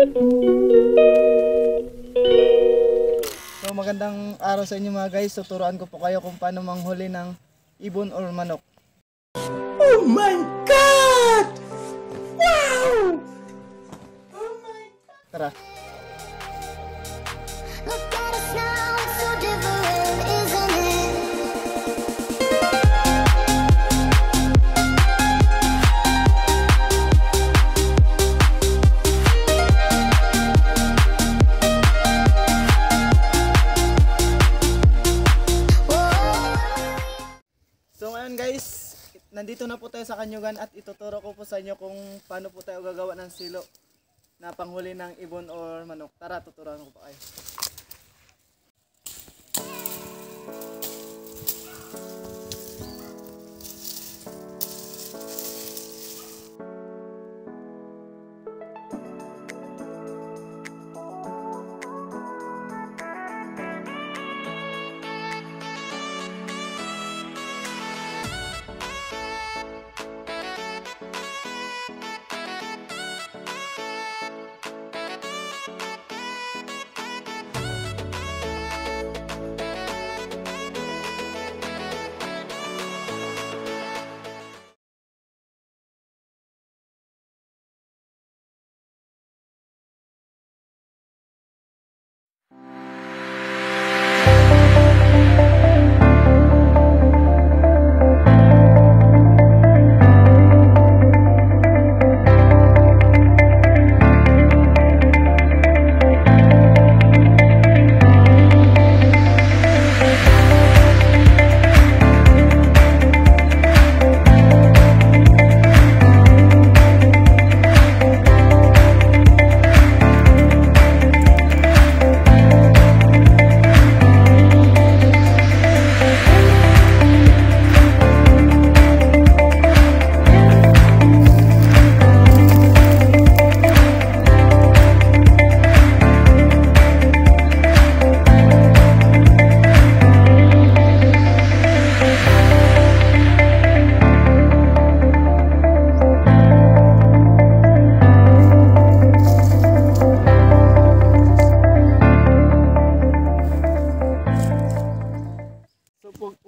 So magandang araw sa inyo mga guys. Tuturuan ko po kayo kung paano manghuli ng ibon or manok. Oh my God! Wow! Oh my God! Tara. Look at us now, it's so different, isn't it? So ngayon guys, nandito na po tayo sa Kanyugan at ituturo ko po sa inyo kung paano po tayo gagawa ng silo na panghuli ng ibon or manok. Tara, tuturuan ko pa kayo.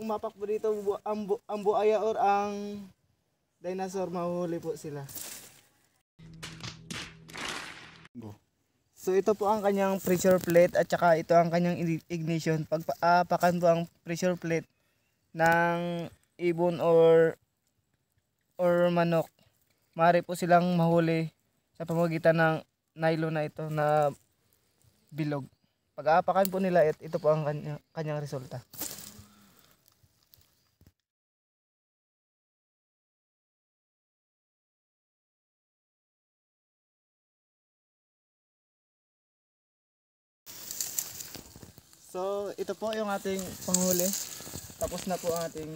Umapak po dito ang buaya or ang dinosaur, mahuhuli po sila. So ito po ang kanyang pressure plate at saka ito ang kanyang ignition. Pag apakan po ang pressure plate ng ibon or manok, maaari po silang mahuli sa pamamagitan ng nylon na ito na bilog. Pag aapakan po nila, ito po ang kanyang resulta. So, ito po yung ating panghuli. Tapos na po ang ating